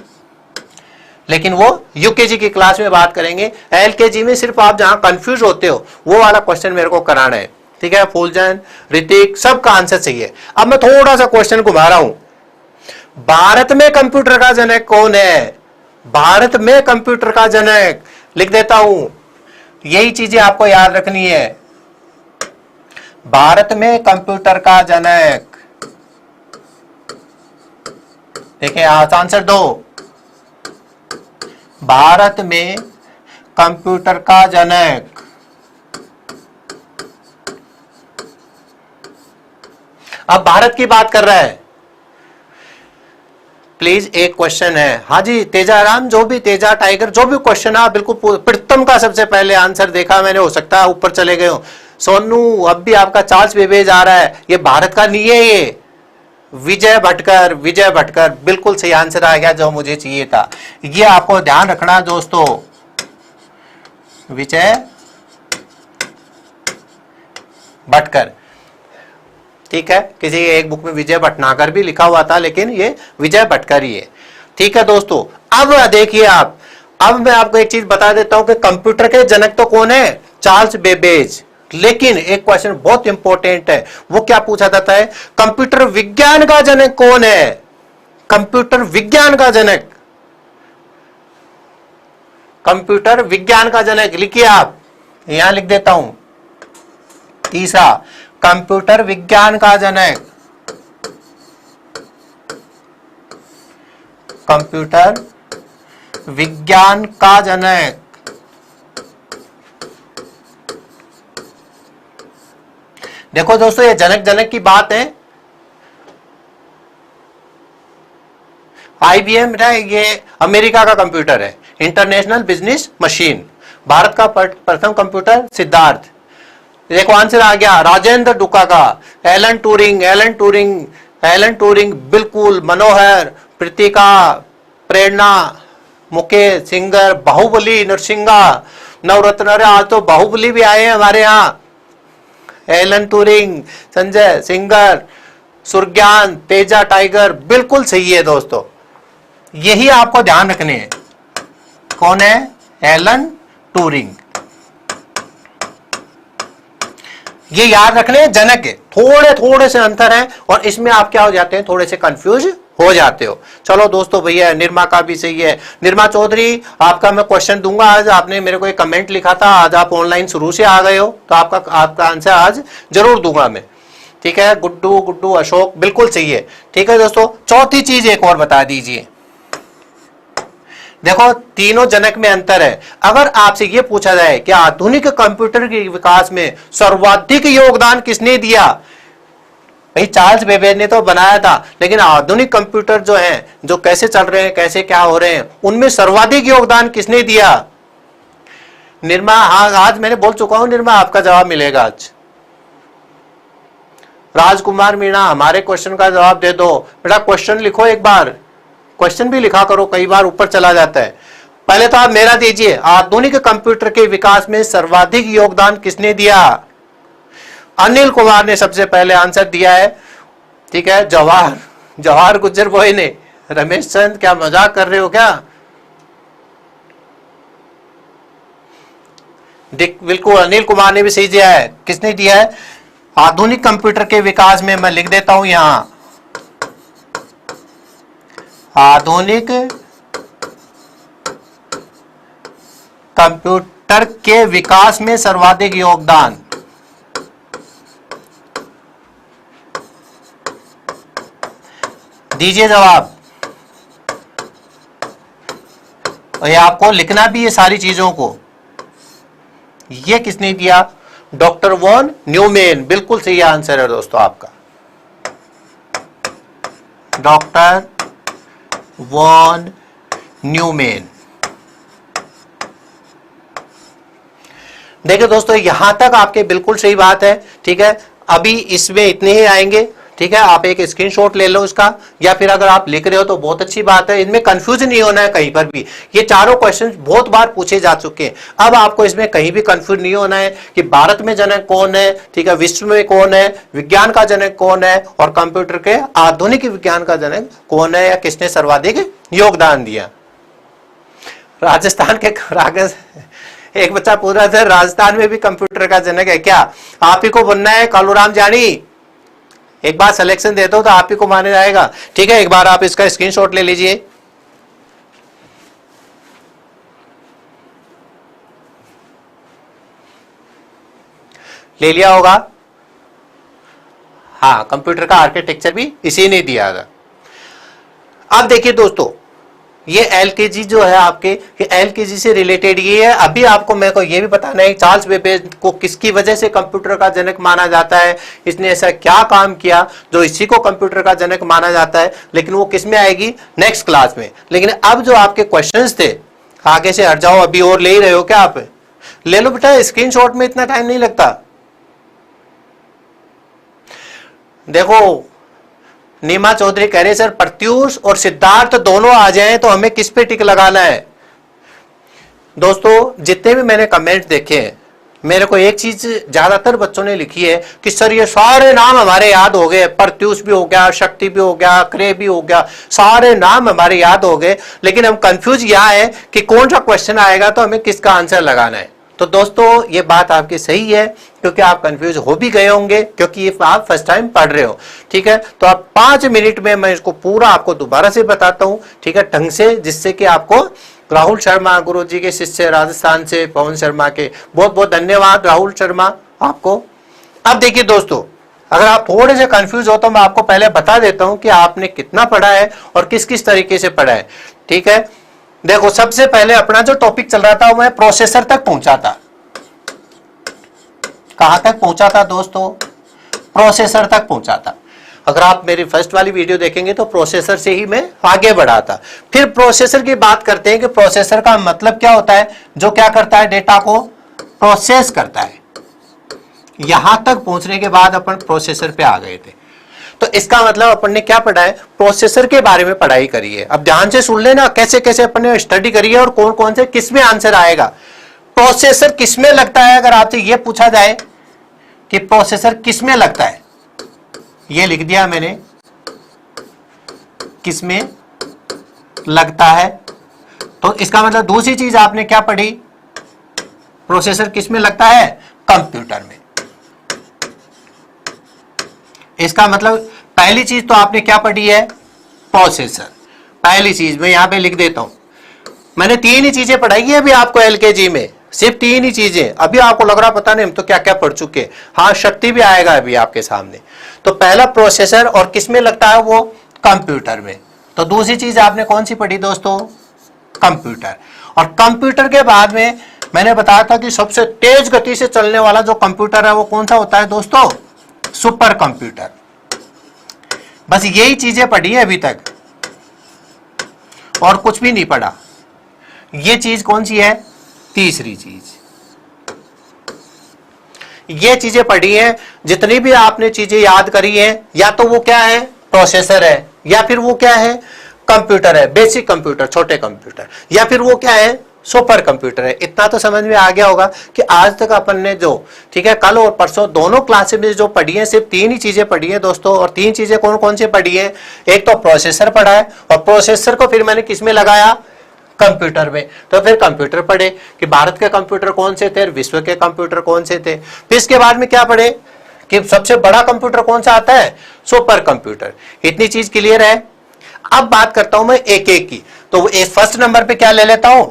लेकिन वो यूकेजी की क्लास में बात करेंगे। एलकेजी में सिर्फ आप जहां कंफ्यूज होते हो वो वाला क्वेश्चन मेरे को कराना है। ठीक है, फूलचंद, ऋतिक, सबका आंसर सही है। अब मैं थोड़ा सा क्वेश्चन घुमा रहा हूं। भारत में कंप्यूटर का जनक कौन है? भारत में कंप्यूटर का जनक लिख देता हूं, यही चीजें आपको याद रखनी है। भारत में कंप्यूटर का जनक, देखिए आंसर दो, भारत में कंप्यूटर का जनक। अब भारत की बात कर रहा है, प्लीज एक क्वेश्चन है। हाँ जी, तेजाराम, जो भी तेजा टाइगर, जो भी क्वेश्चन है बिल्कुल। प्रीतम का सबसे पहले आंसर देखा मैंने, हो सकता है ऊपर चले गए हो। सोनू, अब भी आपका चार्ल्स बेबेज आ रहा है, ये भारत का नहीं है। ये विजय भटकर, विजय भटकर, बिल्कुल सही आंसर आ गया जो मुझे चाहिए था। ये आपको ध्यान रखना दोस्तों, विजय भटकर। ठीक है, किसी एक बुक में विजय भटनागर भी लिखा हुआ था, लेकिन ये विजय भटकर ही है। ठीक है दोस्तों, अब देखिए आप, अब मैं आपको एक चीज बता देता हूं कि कंप्यूटर के जनक तो कौन है? Charles Babbage. लेकिन एक क्वेश्चन बहुत इंपॉर्टेंट है, वो क्या पूछा जाता है? कंप्यूटर विज्ञान का जनक कौन है? कंप्यूटर विज्ञान का जनक, कंप्यूटर विज्ञान का जनक लिखिए आप, यहां लिख देता हूं। तीसरा, कंप्यूटर विज्ञान का जनक, कंप्यूटर विज्ञान का जनक। देखो दोस्तों, ये जनक जनक की बात है। आईबीएम है, ये अमेरिका का कंप्यूटर है, इंटरनेशनल बिजनेस मशीन। भारत का प्रथम कंप्यूटर सिद्धार्थ। देखो आंसर आ गया, राजेंद्र डुका का, Alan Turing, Alan Turing, Alan Turing, बिल्कुल। मनोहर, प्रीतिका, प्रेरणा, मुकेश, सिंगर, बाहुबली, नरसिंगा, नवरत्न। अरे आज तो बाहुबली भी आए हैं हमारे यहाँ। Alan Turing, Sanjay, singer, Surgyan, Teja tiger, बिल्कुल सही है दोस्तों। यही आपको ध्यान रखने हैं। कौन है? Alan Turing. ये याद रखने जनक है, थोड़े थोड़े से अंतर है, और इसमें आप क्या हो जाते हैं, थोड़े से कंफ्यूज हो जाते हो। चलो दोस्तों, भैया निर्मा का भी सही है। निर्मा चौधरी, आपका मैं क्वेश्चन दूंगा आज। आपने मेरे को एक कमेंट लिखा था, आज आप ऑनलाइन शुरू से आ गए हो, तो आपका आंसर आज जरूर दूंगा मैं। ठीक है, गुड्डू गुड्डू, अशोक, बिल्कुल सही है। ठीक है दोस्तों, चौथी चीज एक और बता दीजिए। देखो तीनों जनक में अंतर है। अगर आपसे यह पूछा जाए कि आधुनिक कंप्यूटर के विकास में सर्वाधिक योगदान किसने दिया, भाई चार्ल्स बेबेज ने तो बनाया था, लेकिन आधुनिक कंप्यूटर जो हैं, जो कैसे चल रहे हैं, कैसे क्या हो रहे हैं, उनमें सर्वाधिक योगदान किसने दिया? निर्मा, हाँ आज मैंने बोल चुका हूं निर्मा, आपका जवाब मिलेगा आज। राजकुमार मीणा, हमारे क्वेश्चन का जवाब दे दो। बेटा क्वेश्चन लिखो, एक बार क्वेश्चन भी लिखा करो, कई बार ऊपर चला जाता है। पहले तो आप मेरा दीजिए, आधुनिक कंप्यूटर के विकास में सर्वाधिक योगदान किसने दिया? अनिल कुमार ने सबसे पहले आंसर दिया है। ठीक है, जवाहर गुज्जर बॉय ने। रमेश चंद, क्या मजाक कर रहे हो क्या? बिल्कुल अनिल कुमार ने भी सही दिया है। किसने दिया है? आधुनिक कंप्यूटर के विकास में, मैं लिख देता हूं यहां, आधुनिक कंप्यूटर के विकास में सर्वाधिक योगदान। दीजिए जवाब। और ये आपको लिखना भी है सारी चीजों को। ये किसने दिया? Doctor von Neumann. बिल्कुल सही आंसर है दोस्तों आपका, डॉक्टर वॉन न्यूमैन। देखिए दोस्तों, यहां तक आपके बिल्कुल सही बात है। ठीक है, अभी इसमें इतने ही आएंगे। ठीक है, आप एक स्क्रीनशॉट ले लो इसका, या फिर अगर आप लिख रहे हो तो बहुत अच्छी बात है। इनमें कंफ्यूज नहीं होना है कहीं पर भी। ये चारों क्वेश्चन बहुत बार पूछे जा चुके हैं। अब आपको इसमें कहीं भी कंफ्यूज नहीं होना है कि भारत में जनक कौन है, ठीक है, विश्व में कौन है, विज्ञान का जनक कौन है, और कंप्यूटर के आधुनिक विज्ञान का जनक कौन है, या किसने सर्वाधिक योगदान दिया। राजस्थान के एक बच्चा पूछ रहा था, राजस्थान में भी कंप्यूटर का जनक है क्या? आप ही को बनना है कालूराम जानी। एक बार सिलेक्शन देता हूं तो आप ही को माने जाएगा। ठीक है, एक बार आप इसका स्क्रीनशॉट ले लीजिए। ले लिया होगा। हाँ, कंप्यूटर का आर्किटेक्चर भी इसी ने दिया था। अब देखिए दोस्तों, ये एलकेजी जो है आपके, ये एलकेजी से रिलेटेड ये है। अभी आपको मेरे को ये भी बताना है चार्ल्स बेबेज को किसकी वजह से कंप्यूटर का जनक माना जाता है, इसने ऐसा क्या काम किया जो इसी को कंप्यूटर का जनक माना जाता है। लेकिन वो किस में आएगी? नेक्स्ट क्लास में। लेकिन अब जो आपके क्वेश्चंस थे, आगे से हट जाओ, अभी और ले ही रहे हो क्या आप? ले लो बेटा, स्क्रीनशॉट में इतना टाइम नहीं लगता। देखो, नीमा चौधरी कह रहे सर प्रत्यूष और सिद्धार्थ दोनों आ जाएं तो हमें किस पे टिक लगाना है? दोस्तों, जितने भी मैंने कमेंट देखे हैं, मेरे को एक चीज ज्यादातर बच्चों ने लिखी है कि सर ये सारे नाम हमारे याद हो गए, प्रत्यूष भी हो गया, शक्ति भी हो गया, क्रे भी हो गया, सारे नाम हमारे याद हो गए, लेकिन हम कंफ्यूज यहां है कि कौन सा क्वेश्चन आएगा तो हमें किसका आंसर लगाना है। तो दोस्तों, ये बात आपकी सही है, क्योंकि आप कंफ्यूज हो भी गए होंगे, क्योंकि ये आप फर्स्ट टाइम पढ़ रहे हो। ठीक है, तो आप 5 मिनट में मैं इसको पूरा आपको दोबारा से बताता हूं, ठीक है, ढंग से, जिससे कि आपको राहुल शर्मा गुरुजी के शिष्य राजस्थान से पवन शर्मा के बहुत बहुत धन्यवाद राहुल शर्मा आपको। अब देखिए दोस्तों, अगर आप थोड़े से कंफ्यूज हो तो मैं आपको पहले बता देता हूं कि आपने कितना पढ़ा है और किस किस तरीके से पढ़ा है। ठीक है, देखो, सबसे पहले अपना जो टॉपिक चल रहा था वो मैं प्रोसेसर तक पहुंचा था। कहां तक पहुंचा था दोस्तों? प्रोसेसर तक पहुंचा था। अगर आप मेरी फर्स्ट वाली वीडियो देखेंगे तो प्रोसेसर से ही मैं आगे बढ़ा था। फिर प्रोसेसर की बात करते हैं कि प्रोसेसर का मतलब क्या होता है? जो क्या करता है? डेटा को प्रोसेस करता है। यहां तक पहुंचने के बाद अपन प्रोसेसर पे आ गए थे। तो इसका मतलब अपन ने क्या पढ़ा है? प्रोसेसर के बारे में पढ़ाई करी है। अब ध्यान से सुन लेना, कैसे कैसे अपन ने स्टडी करी है और कौन कौन से किस में आंसर आएगा। प्रोसेसर किस में लगता है? अगर आपसे यह पूछा जाए कि प्रोसेसर किस में लगता है, यह लिख दिया मैंने, किस में लगता है। तो इसका मतलब दूसरी चीज आपने क्या पढ़ी? प्रोसेसर किस में लगता है? कंप्यूटर में। इसका मतलब पहली चीज तो आपने क्या पढ़ी है? प्रोसेसर। पहली चीज मैं यहां पे लिख देता हूं, मैंने 3 ही चीजें पढ़ाई है अभी आपको एलकेजी में, सिर्फ 3 ही चीजें। अभी आपको लग रहा पता नहीं हम तो क्या क्या पढ़ चुके हैं। हाँ, शक्ति भी आएगा अभी आपके सामने। तो पहला प्रोसेसर, और किस में लगता है वो? कंप्यूटर में। तो दूसरी चीज आपने कौन सी पढ़ी दोस्तों? कंप्यूटर। और कंप्यूटर के बाद में मैंने बताया था कि सबसे तेज गति से चलने वाला जो कंप्यूटर है वो कौन सा होता है दोस्तों? Super computer. बस यही चीजें पढ़ी है अभी तक, और कुछ भी नहीं पढ़ा। ये चीज कौन सी है? तीसरी चीज। ये चीजें पढ़ी हैं। जितनी भी आपने चीजें याद करी हैं, या तो वो क्या है? प्रोसेसर है, या फिर वो क्या है? कंप्यूटर है, बेसिक कंप्यूटर, छोटे कंप्यूटर, या फिर वो क्या है? सुपर कंप्यूटर है। इतना तो समझ में आ गया होगा कि आज तक अपन ने जो, ठीक है, कल और परसों दोनों क्लासेस में जो पढ़ी है, सिर्फ 3 ही चीजें पढ़ी है दोस्तों। और 3 चीजें कौन कौन सी पढ़ी है? एक तो प्रोसेसर पढ़ा है, और प्रोसेसर को फिर मैंने किस में लगाया? कंप्यूटर में। तो फिर कंप्यूटर पढ़े कि भारत के कंप्यूटर कौन से थे, विश्व के कंप्यूटर कौन से थे। फिर इसके बाद में क्या पढ़े कि सबसे बड़ा कंप्यूटर कौन सा आता है, सुपर कंप्यूटर। इतनी चीज क्लियर है। अब बात करता हूं मैं एक एक की। तो फर्स्ट नंबर पे क्या ले लेता हूं,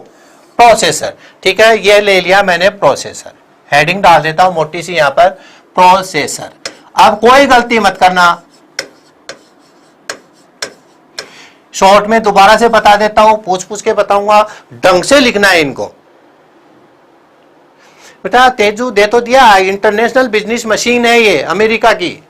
प्रोसेसर। ठीक है, ये ले लिया मैंने प्रोसेसर, हेडिंग डाल देता हूं मोटी सी यहां पर, प्रोसेसर। अब कोई गलती मत करना, शॉर्ट में दोबारा से बता देता हूं, पूछ पूछ के बताऊंगा, ढंग से लिखना है इनको। बेटा तेजू दे तो दिया, इंटरनेशनल बिजनेस मशीन है ये अमेरिका की।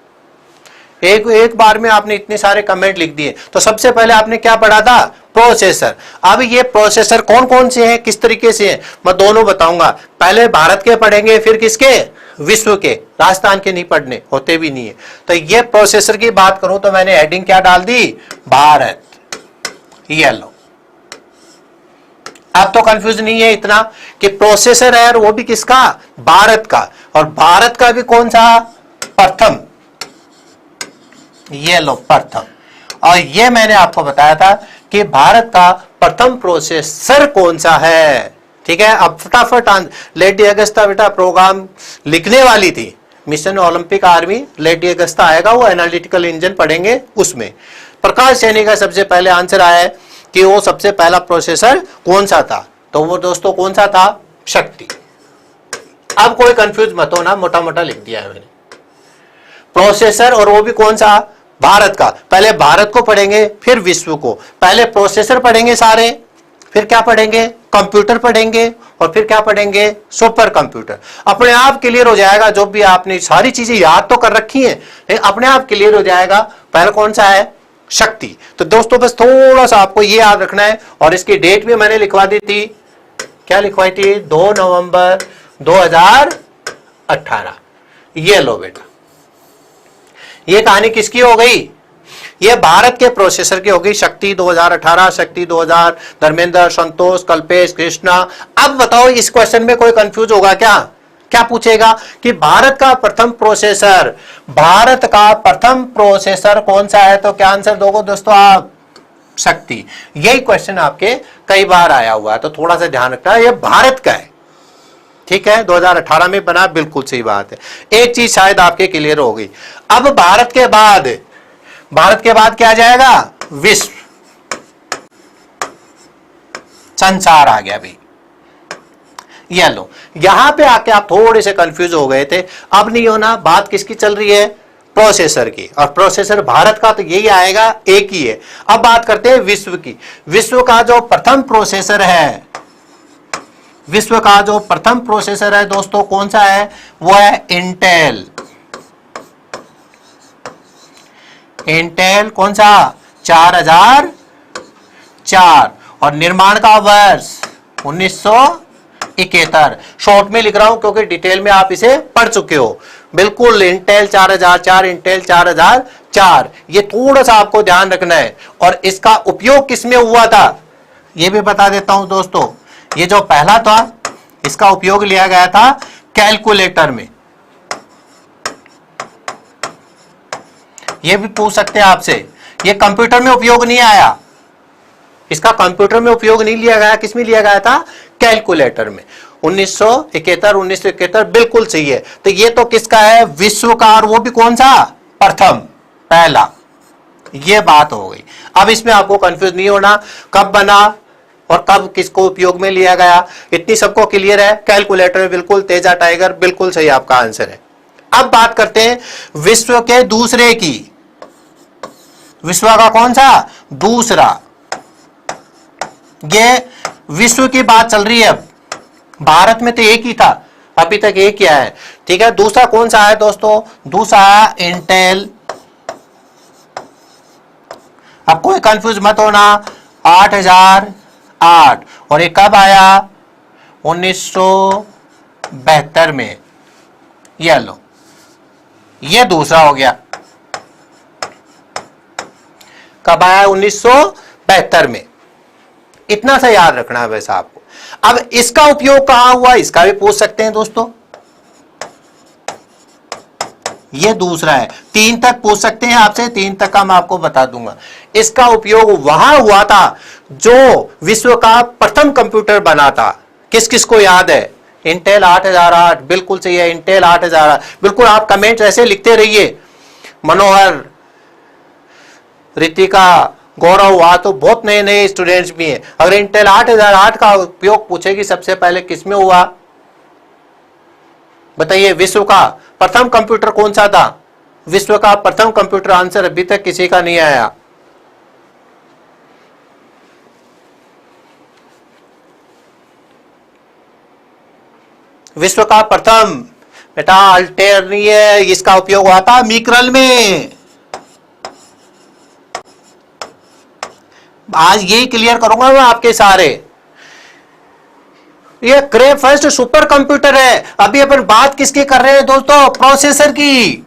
एक बार में आपने इतने सारे कमेंट लिख दिए। तो सबसे पहले आपने क्या पढ़ा था, प्रोसेसर। अब ये प्रोसेसर कौन कौन से हैं, किस तरीके से हैं, मैं दोनों बताऊंगा। पहले भारत के पढ़ेंगे, फिर किसके, विश्व के। राजस्थान के नहीं पढ़ने, होते भी नहीं है। तो ये प्रोसेसर की बात करूं तो मैंने हेडिंग क्या डाल दी, भारत। ये लो, अब तो कंफ्यूज नहीं है इतना कि प्रोसेसर है और वो भी किसका, भारत का। और भारत का भी कौन सा, प्रथम। ये लो प्रथम। और ये मैंने आपको बताया था कि भारत का प्रथम प्रोसेसर कौन सा है। ठीक है, अब फटाफट लेडी अगस्ता बेटा प्रोग्राम लिखने वाली थी, mission Olympic army, lady Augusta आएगा, वो एनालिटिकल इंजन पढ़ेंगे उसमें। प्रकाश सैनी का सबसे पहले आंसर आया है कि वो सबसे पहला प्रोसेसर कौन सा था। तो वो दोस्तों कौन सा था, शक्ति। अब कोई कंफ्यूज मत हो ना, मोटा मोटा लिख दिया है मैंने, प्रोसेसर, और वो भी कौन सा, भारत का। पहले भारत को पढ़ेंगे, फिर विश्व को। पहले प्रोसेसर पढ़ेंगे सारे, फिर क्या पढ़ेंगे, कंप्यूटर पढ़ेंगे, और फिर क्या पढ़ेंगे, सुपर कंप्यूटर। अपने आप क्लियर हो जाएगा, जो भी आपने सारी चीजें याद तो कर रखी हैं, अपने आप क्लियर हो जाएगा। पहले कौन सा है, शक्ति। तो दोस्तों बस थोड़ा सा आपको ये याद रखना है। और इसकी डेट भी मैंने लिखवा दी थी, क्या लिखवाई थी, 2 नवंबर 2018। ये लो बेटा, ये कहानी किसकी हो गई, ये भारत के प्रोसेसर की हो गई। शक्ति 2018, शक्ति 2000, धर्मेंद्र, संतोष, कल्पेश, कृष्णा। अब बताओ इस क्वेश्चन में कोई कंफ्यूज होगा क्या, क्या पूछेगा कि भारत का प्रथम प्रोसेसर, भारत का प्रथम प्रोसेसर कौन सा है। तो क्या आंसर दोगे दोस्तों आप, शक्ति। यही क्वेश्चन आपके कई बार आया हुआ है, तो थोड़ा सा ध्यान रखना, ये भारत का है। ठीक है, 2018 में बना, बिल्कुल सही बात है। एक चीज शायद आपके क्लियर हो गई। अब भारत के बाद क्या जाएगा, विश्व, संसार आ गया भाई। ये लो, यहां पे आके आप थोड़े से कंफ्यूज हो गए थे। अब नहीं होना, बात किसकी चल रही है, प्रोसेसर की। और प्रोसेसर भारत का तो यही आएगा, एक ही है। अब बात करते हैं विश्व की। विश्व का जो प्रथम प्रोसेसर है, विश्व का जो प्रथम प्रोसेसर है दोस्तों कौन सा है, वो है इंटेल। इंटेल कौन सा, 4004। और निर्माण का वर्ष 1971। शॉर्ट में लिख रहा हूं क्योंकि डिटेल में आप इसे पढ़ चुके हो। बिल्कुल, इंटेल 4004, इंटेल 4004। ये थोड़ा सा आपको ध्यान रखना है। और इसका उपयोग किसमें हुआ था, ये भी बता देता हूं दोस्तों। ये जो पहला था, इसका उपयोग लिया गया था कैलकुलेटर में। ये भी पूछ सकते हैं आपसे, ये कंप्यूटर में उपयोग नहीं आया, इसका कंप्यूटर में उपयोग नहीं लिया गया, किसमें लिया गया था, कैलकुलेटर में। 1971 बिल्कुल सही है। तो ये तो किसका है, विश्व का, और वो भी कौन सा, प्रथम, पहला। ये बात हो गई। अब इसमें आपको कंफ्यूज नहीं होना, कब बना और कब किसको उपयोग में लिया गया, इतनी सबको क्लियर है। कैलकुलेटर बिल्कुल, तेजा टाइगर बिल्कुल सही आपका आंसर है। अब बात करते हैं विश्व के दूसरे की। विश्व का कौन सा, दूसरा। ये विश्व की बात चल रही है। अब भारत में तो एक ही था, अभी तक एक ही है। ठीक है, दूसरा कौन सा है दोस्तों, दूसरा इंटेल। अब कोई कंफ्यूज मत होना, 8008। और ये कब आया, 1972 में। ये लो, ये दूसरा हो गया। कब आया, 1972 में। इतना सा याद रखना है वैसा आपको। अब इसका उपयोग कहां हुआ, इसका भी पूछ सकते हैं दोस्तों। ये दूसरा है। 3 तक पूछ सकते हैं आपसे, 3 तक का मैं आपको बता दूंगा। इसका उपयोग वहां हुआ था जो विश्व का प्रथम कंप्यूटर बना था। किस किस को याद है? इंटेल 8008, बिल्कुल सही है, इंटेल 8008। बिल्कुल, आप कमेंट ऐसे लिखते रहिए। मनोहर, रितिका, गौरव, वहां तो बहुत नए नए स्टूडेंट्स भी हैं। अगर इंटेल 8008 का उपयोग पूछेगी सबसे पहले किसमें हुआ, बताइए। विश्व का प्रथम कंप्यूटर कौन सा था? विश्व का प्रथम कंप्यूटर, आंसर अभी तक किसी का नहीं आया। विश्व का प्रथम बेटा अल्टेयर नहीं है, इसका उपयोग हुआ था मीकरल में। आज यही क्लियर करूंगा मैं आपके सारे। ये क्रे फर्स्ट सुपर कंप्यूटर है। अभी अपन बात किसकी कर रहे हैं दोस्तों? प्रोसेसर की।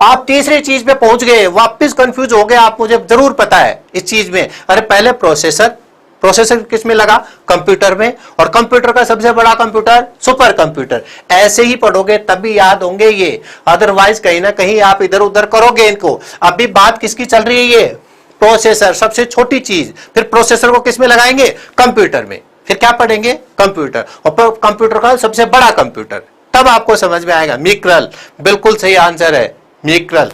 आप तीसरी चीज पे पहुंच गए, वापस कंफ्यूज हो गए आप, मुझे जरूर पता है इस चीज में। अरे पहले प्रोसेसर, प्रोसेसर किस में लगा? कंप्यूटर में। और कंप्यूटर का सबसे बड़ा कंप्यूटर सुपर कंप्यूटर। ऐसे ही पढ़ोगे तभी याद होंगे ये, अदरवाइज कहीं ना कहीं आप इधर उधर करोगे इनको। अभी बात किसकी चल रही है? ये प्रोसेसर, सबसे छोटी चीज। फिर प्रोसेसर को किस में लगाएंगे? कंप्यूटर में। फिर क्या पढ़ेंगे? कंप्यूटर। और कंप्यूटर का सबसे बड़ा कंप्यूटर, तब आपको समझ में आएगा। मीकरल, बिल्कुल सही आंसर है, मीकरल।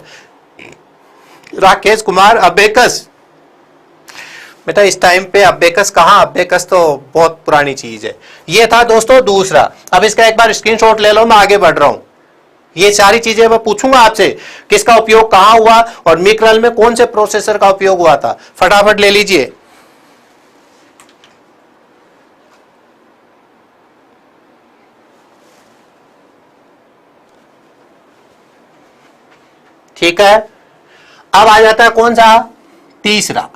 राकेश कुमार, अबेकस। बेटा इस टाइम पे अबेकस कहां? अबेकस तो बहुत पुरानी चीज है। ये था दोस्तों दूसरा। अब इसका एक बार स्क्रीनशॉट ले लो, मैं आगे बढ़ रहा हूं। ये सारी चीजें मैं पूछूंगा आपसे, किसका उपयोग कहां हुआ और मीकरल में कौन से प्रोसेसर का उपयोग हुआ था। फटाफट ले लीजिए। ठीक है, अब आ जाता है कौन सा? तीसरा।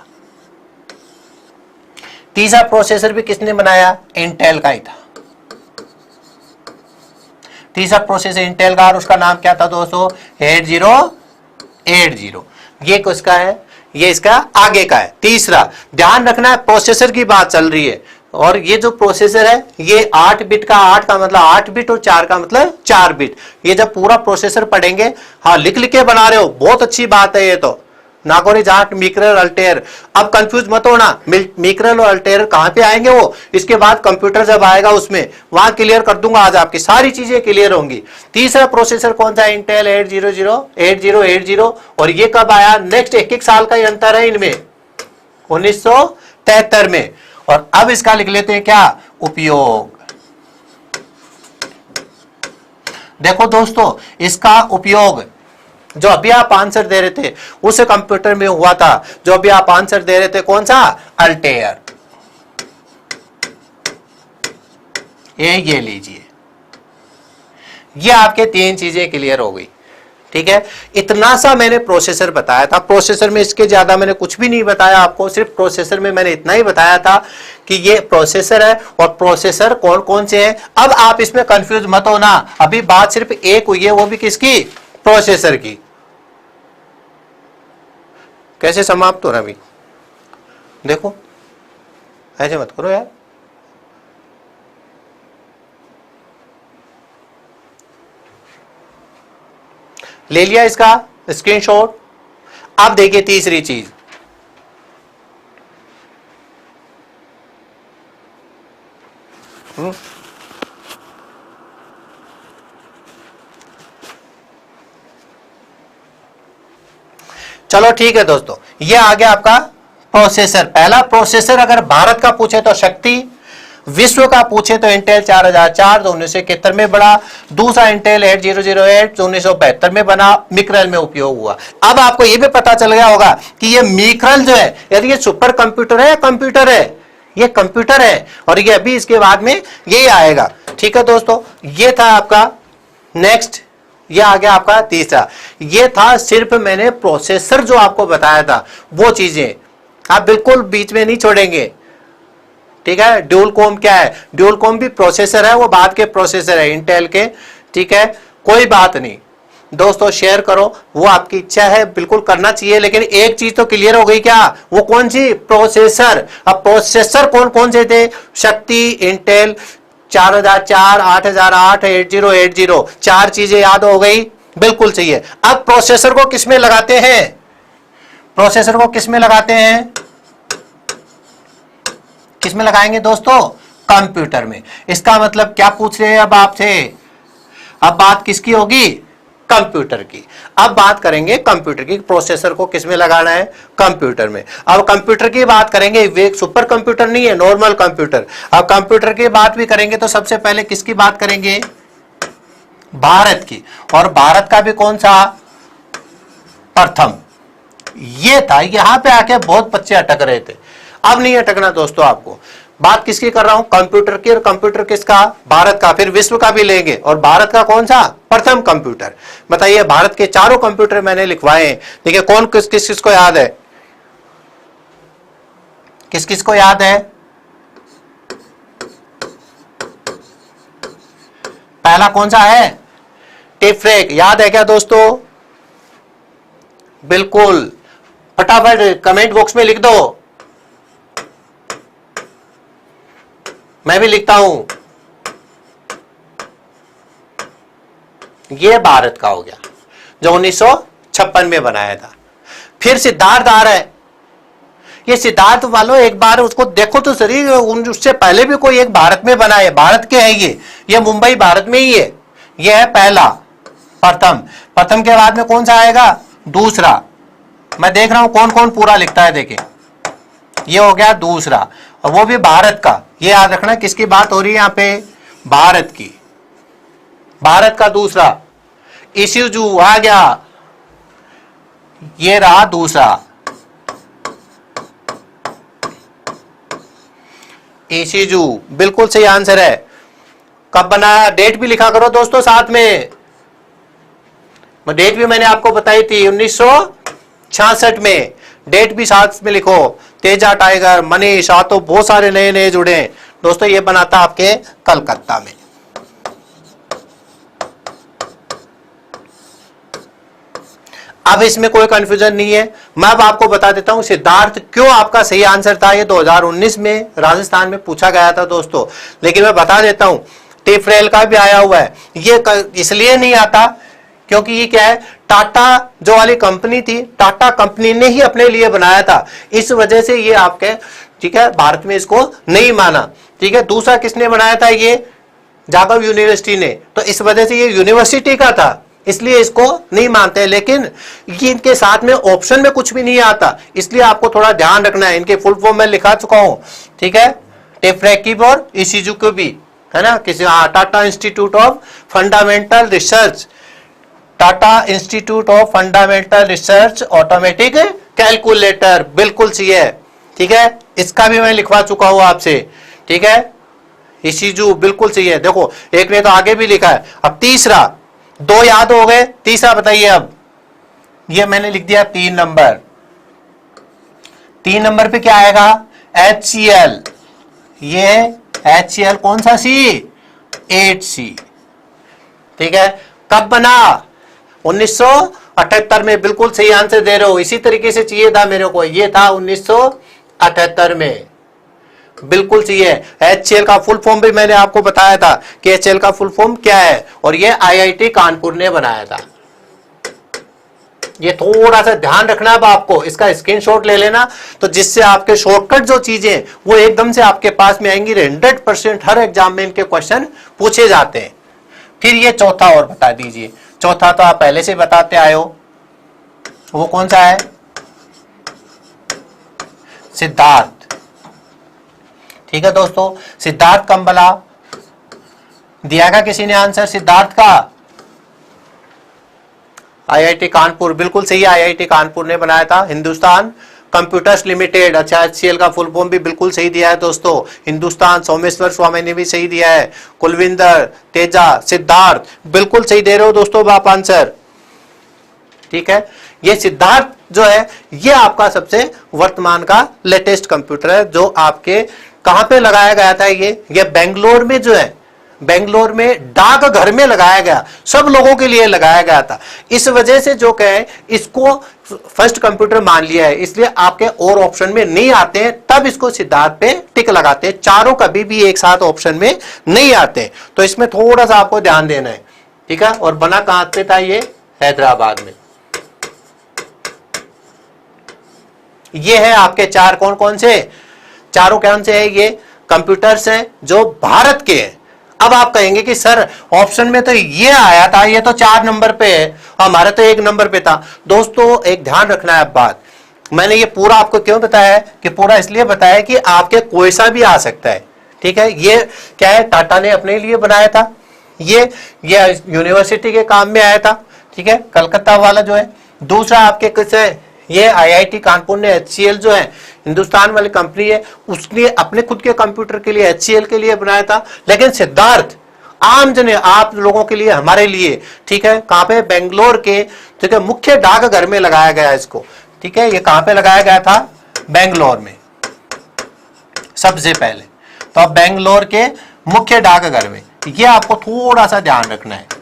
तीसरा प्रोसेसर भी किसने बनाया? इंटेल का ही था। तीसरा प्रोसेसर इंटेल का, और उसका नाम क्या था दोस्तों? 8080। ये किसका है? ये इसका आगे का है। तीसरा, ध्यान रखना है प्रोसेसर की बात चल रही है। और ये जो प्रोसेसर है ये 8 बिट का, 8 का मतलब 8 बिट और 4 का मतलब 4 बिट। ये जब पूरा प्रोसेसर पढ़ेंगे, हाँ लिख लिख के बना रहे हो, बहुत अच्छी बात है ये तो। नागौरी जाट, मीकरल, अल्टेयर। अब कंफ्यूज मत होना, मीकरल और अल्टेयर कहां पे आएंगे वो, इसके बाद कंप्यूटर जब आएगा उसमें, वहां क्लियर कर दूंगा। आज आपकी सारी चीजें क्लियर होंगी। तीसरा प्रोसेसर कौन सा? इंटेल 8080। और ये कब आया? नेक्स्ट 1-1 साल का ही अंतर है इनमें, 1973 में। और अब इसका लिख लेते हैं क्या? उपयोग। देखो दोस्तों, इसका उपयोग जो अभी आप आंसर दे रहे थे उस कंप्यूटर में हुआ था। जो अभी आप आंसर दे रहे थे कौन सा? अल्टेयर। ये लीजिए, ये आपके 3 चीजें क्लियर हो गई। ठीक है, इतना सा मैंने प्रोसेसर बताया था। प्रोसेसर में इसके ज्यादा मैंने कुछ भी नहीं बताया आपको, सिर्फ प्रोसेसर में मैंने इतना ही बताया था कि ये प्रोसेसर है और प्रोसेसर कौन कौन से हैं। अब आप इसमें कंफ्यूज मत होना, अभी बात सिर्फ एक हुई है, वो भी किसकी? प्रोसेसर की। कैसे समाप्त हो रहा अभी? देखो, ऐसे मत करो यार। ले लिया इसका स्क्रीनशॉट। अब देखिए तीसरी चीज, चलो ठीक है दोस्तों, ये आ गया आपका प्रोसेसर। पहला प्रोसेसर अगर भारत का पूछे तो शक्ति, विश्व का पूछे तो इंटेल 4004 जो 1971 में बना, दूसरा इंटेल 8008 जो 1972 में बना, मीकरल में उपयोग हुआ। अब आपको यह भी पता चल गया होगा कि ये मीकरल जो है, यदि ये सुपर कंप्यूटर है या कंप्यूटर है? ये कंप्यूटर है, और ये अभी इसके बाद में यही आएगा। ठीक है दोस्तों, ये था आपका नेक्स्ट, ये आ गया आपका तीसरा। ये था सिर्फ मैंने प्रोसेसर जो आपको बताया था वो चीजें, आप बिल्कुल बीच में नहीं छोड़ेंगे। ठीक है, ड्यूल कोम क्या है? ड्यूल कोम भी प्रोसेसर है, वो बाद के प्रोसेसर है इंटेल के। ठीक है, कोई बात नहीं दोस्तों, शेयर करो, वो आपकी इच्छा है, बिल्कुल करना चाहिए। लेकिन एक चीज तो क्लियर हो गई क्या? वो कौन सी? प्रोसेसर। अब प्रोसेसर कौन कौन से थे? शक्ति, इंटेल 4004, 8008, 8080, 4 चीजें याद हो गई। बिल्कुल सही है। अब प्रोसेसर को किस में लगाते हैं? प्रोसेसर को किस में लगाते हैं? किस में लगाएंगे दोस्तों? कंप्यूटर में। इसका मतलब क्या पूछ रहे हैं अब आपसे? अब बात किसकी होगी? कंप्यूटर की। अब बात करेंगे कंप्यूटर की, प्रोसेसर को किस में लगाना है? कंप्यूटर में। अब कंप्यूटर की बात करेंगे, वे सुपर कंप्यूटर नहीं है, नॉर्मल कंप्यूटर। अब कंप्यूटर की बात भी करेंगे तो सबसे पहले किसकी बात करेंगे? भारत की। और भारत का भी कौन सा? प्रथम। ये था, यहां पे आके बहुत बच्चे अटक रहे थे। अब नहीं अटकना दोस्तों आपको। बात किसकी कर रहा हूं? कंप्यूटर की। और कंप्यूटर किसका? भारत का। फिर विश्व का भी लेंगे। और भारत का कौन सा? प्रथम कंप्यूटर। बताइए, भारत के चारों कंप्यूटर मैंने लिखवाए हैं। देखिए कौन किस किस को याद है? किस किस को याद है? पहला कौन सा है? टिफ्रेक। याद है क्या दोस्तों? बिल्कुल, फटाफट कमेंट बॉक्स में लिख दो। मैं भी लिखता हूं। यह भारत का हो गया, जो 1956 में बनाया था। फिर सिद्धार्थ आ रहा है। ये सिद्धार्थ वालों एक बार उसको देखो तो सही, उससे पहले भी कोई एक भारत में बना है। भारत के है ये मुंबई भारत में ही है। ये है पहला, प्रथम। प्रथम के बाद में कौन सा आएगा? दूसरा। मैं देख रहा हूं कौन कौन पूरा लिखता है। देखिए, ये हो गया दूसरा, और वो भी भारत का। ये याद रखना किसकी बात हो रही है यहां पे? भारत की। भारत का दूसरा। इशिजू आ गया, ये रहा दूसरा। इशिजू बिल्कुल सही आंसर है। कब बनाया? डेट भी लिखा करो दोस्तों साथ में। डेट भी मैंने आपको बताई थी, 1966 में। डेट भी साथ में लिखो। तेजा टाइगर, मनीष, तो बहुत सारे नए नए जुड़े हैं दोस्तों। ये बना था आपके कलकत्ता में। अब इसमें कोई कंफ्यूजन नहीं है। मैं अब आपको बता देता हूं सिद्धार्थ क्यों आपका सही आंसर था। ये 2019 में राजस्थान में पूछा गया था दोस्तों। लेकिन मैं बता देता हूं, टिफरेल का भी आया हुआ है। ये इसलिए नहीं आता क्योंकि ये क्या है, टाटा जो वाली कंपनी थी, टाटा कंपनी ने ही अपने लिए बनाया था। इस वजह से ये आपके, ठीक है, भारत में इसको नहीं माना। ठीक है, दूसरा किसने बनाया था? ये जादव यूनिवर्सिटी ने। तो इस वजह से ये यूनिवर्सिटी का था, इसलिए इसको नहीं मानते। लेकिन ये इनके साथ में ऑप्शन में कुछ भी नहीं आता, इसलिए आपको थोड़ा ध्यान रखना है। इनके फुल फॉर्म में लिखा चुका हूं, ठीक है, टेफ्रेकिब और इशिजू को भी, है ना। किसी Tata institute of fundamental research, Tata institute of fundamental research automatic calculator, बिल्कुल सही है। ठीक है, इसका भी मैं लिखवा चुका हूं आपसे। ठीक है, इशिजू बिल्कुल सही है। देखो, एक ने तो आगे भी लिखा है। अब तीसरा, दो याद हो गए, तीसरा बताइए। अब ये मैंने लिख दिया 3 नंबर। 3 नंबर पे क्या आएगा? HCl। ये HCl कौन सा सी? 8C। ठीक है, कब बना? 1978 में। बिल्कुल सही आंसर दे रहे हो। इसी तरीके से चाहिए था मेरे को, ये था 1978 में। बिल्कुल सही है। HCl का फुल फॉर्म भी मैंने आपको बताया था कि HCl का फुल फॉर्म क्या है, और ये IIT कानपुर ने बनाया था। ये थोड़ा सा ध्यान रखना अब आपको, इसका स्क्रीनशॉट ले लेना, तो जिससे आपके शॉर्टकट जो चीजें वो एकदम से आपके पास में आएंगी। 100% हर एग्जाम में इनके क्वेश्चन पूछे जाते हैं। फिर ये चौथा और बता दीजिए। चौथा तो आप पहले से बताते आए हो, वो कौन सा है? सिद्धार्थ। ठीक है दोस्तों, सिद्धार्थ कंबला दिया का किसी ने आंसर सिद्धार्थ का? IIT कानपुर, बिल्कुल सही है। IIT कानपुर ने बनाया था। Hindustan computers limited. अच्छा, HCL का फुल फॉर्म भी बिल्कुल सही दिया है दोस्तों। हिंदुस्तान, सोमेश्वर स्वामी ने भी सही दिया है। कुलविंदर, तेजा, सिद्धार्थ, बिल्कुल सही दे रहे हो दोस्तों आप आंसर। ठीक है, ये सिद्धार्थ जो है ये आपका सबसे वर्तमान का लेटेस्ट कंप्यूटर है, जो आपके कहां पे लगाया गया था? ये बेंगलोर में जो है, बेंगलोर में डाक घर में लगाया गया, सब लोगों के लिए लगाया गया था। इस वजह से जो कहे इसको फर्स्ट कंप्यूटर मान लिया है, इसलिए आपके और ऑप्शन में नहीं आते हैं, तब इसको सिद्धार्थ पे टिक लगाते हैं। चारों कभी भी एक साथ ऑप्शन में नहीं आते, तो इसमें थोड़ा सा आपको ध्यान देना है। ठीक है, और बना कहां पे था? ये हैदराबाद में। ये है आपके चार कौन कौन से, चारों कौन से है, ये कंप्यूटर्स हैं जो भारत के हैं। अब आप कहेंगे कि सर ऑप्शन में तो ये आया था, ये तो 4 नंबर पे है, हमारा तो 1 नंबर पे था। दोस्तों एक ध्यान रखना है बात, मैंने ये पूरा आपको क्यों बताया है कि पूरा इसलिए बताया कि आपके कोई सा भी आ सकता है, ठीक है। ये क्या है, टाटा ने अपने लिए बनाया था, ये यूनिवर्सिटी के काम में आया था, ठीक है, कलकत्ता वाला जो है। दूसरा आपके कुछ है, ये आईआईटी कानपुर ने HCL जो है हिंदुस्तान वाली कंपनी है, उसने अपने खुद के कंप्यूटर के लिए HCL के लिए बनाया था। लेकिन सिद्धार्थ आम जन आप लोगों के लिए, हमारे लिए, ठीक है, कहां पे, बेंगलोर के, ठीक है, मुख्य डाकघर में लगाया गया इसको, ठीक है। ये कहां पे लगाया गया था, बेंगलोर में सबसे पहले। तो अब बेंगलोर के मुख्य डाकघर में, ये आपको थोड़ा सा ध्यान रखना है।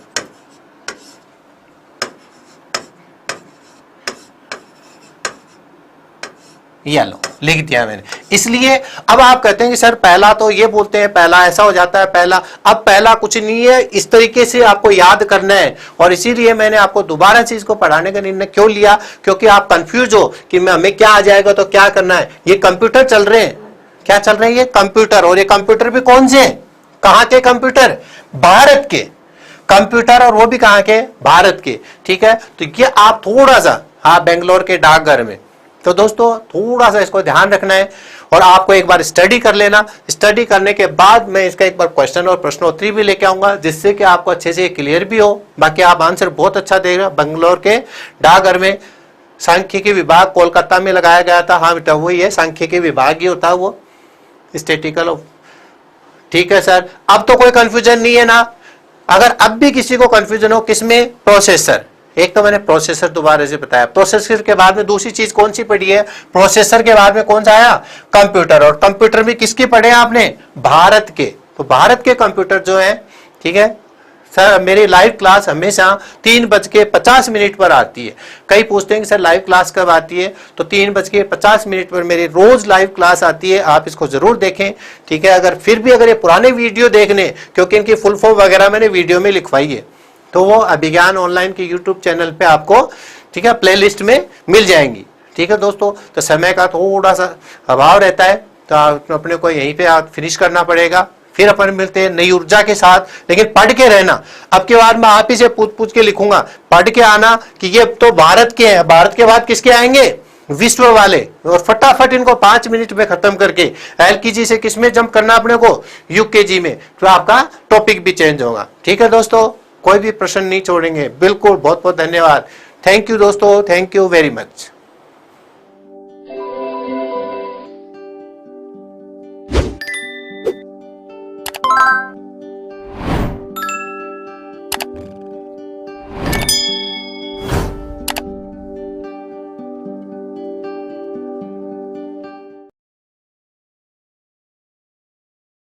ये लो लिख दिया मैंने। इसलिए अब आप कहते हैं कि सर पहला तो ये बोलते हैं, पहला ऐसा हो जाता है, पहला, अब पहला कुछ नहीं है, इस तरीके से आपको याद करना है। और इसीलिए मैंने आपको दोबारा से इसको पढ़ाने का निर्णय क्यों लिया, क्योंकि आप कंफ्यूज हो कि हमें क्या आ जाएगा तो क्या करना है। ये कंप्यूटर चल रहे हैं, क्या चल रहे हैं, ये कंप्यूटर। और ये कंप्यूटर भी कौन से, कहां के कंप्यूटर, भारत के कंप्यूटर, और वो भी कहां के, भारत के, ठीक है। तो ये आप थोड़ा सा, हाँ, बेंगलोर के डाकघर में। तो दोस्तों थोड़ा सा इसको ध्यान रखना है और आपको एक बार स्टडी कर लेना। स्टडी करने के बाद मैं इसका एक बार क्वेश्चन और प्रश्नोत्तरी भी लेके आऊंगा, जिससे कि आपको अच्छे से क्लियर भी हो। बाकी आप आंसर बहुत अच्छा देगा। बेंगलोर के डाकघर में सांख्यिकी विभाग कोलकाता में लगाया गया था। हाँ बेटा वही है, सांख्यिकी विभाग ही होता है वो, स्टैटिस्टिकल, ठीक है सर। अब तो कोई कंफ्यूजन नहीं है ना। अगर अब भी किसी को कंफ्यूजन हो किसमें, प्रोसेसर, एक तो मैंने प्रोसेसर दोबारा से बताया, प्रोसेसर के बाद में दूसरी चीज कौन सी पढ़ी है, प्रोसेसर के बाद में कौन सा आया, कंप्यूटर। और कंप्यूटर भी किसके पढ़े हैं आपने, भारत के। तो भारत के कंप्यूटर जो है, ठीक है सर, मेरी लाइव क्लास हमेशा 3:50 पर आती है। कई पूछते हैं कि सर लाइव क्लास कब आती है, तो 3:50 पर मेरी रोज लाइव क्लास आती है। आप इसको जरूर देखें, ठीक है। अगर फिर भी अगर ये पुराने वीडियो देखने, क्योंकि इनकी फुल फॉर्म वगैरह मैंने वीडियो में लिखवाई है, तो वो अभिज्ञान ऑनलाइन के यूट्यूब चैनल पे आपको, ठीक है, प्लेलिस्ट में मिल जाएंगी, ठीक है दोस्तों। तो समय का थोड़ा सा अभाव रहता है, तो अपने को यहीं पे फिनिश करना पड़ेगा। फिर अपन मिलते हैं नई ऊर्जा के साथ, लेकिन पढ़ के रहना। अब के बाद मैं आप ही से पूछ के लिखूंगा, पढ़ के आना कि ये तो भारत के हैं, भारत के बाद किसके आएंगे, विश्व वाले। और फटाफट इनको 5 मिनट में खत्म करके LKG से किसमें जंप करना अपने को, UKG में, तो आपका टॉपिक भी चेंज होगा, ठीक है दोस्तों। कोई भी प्रश्न नहीं छोड़ेंगे, बिल्कुल। बहुत बहुत धन्यवाद, थैंक यू दोस्तों, थैंक यू वेरी मच।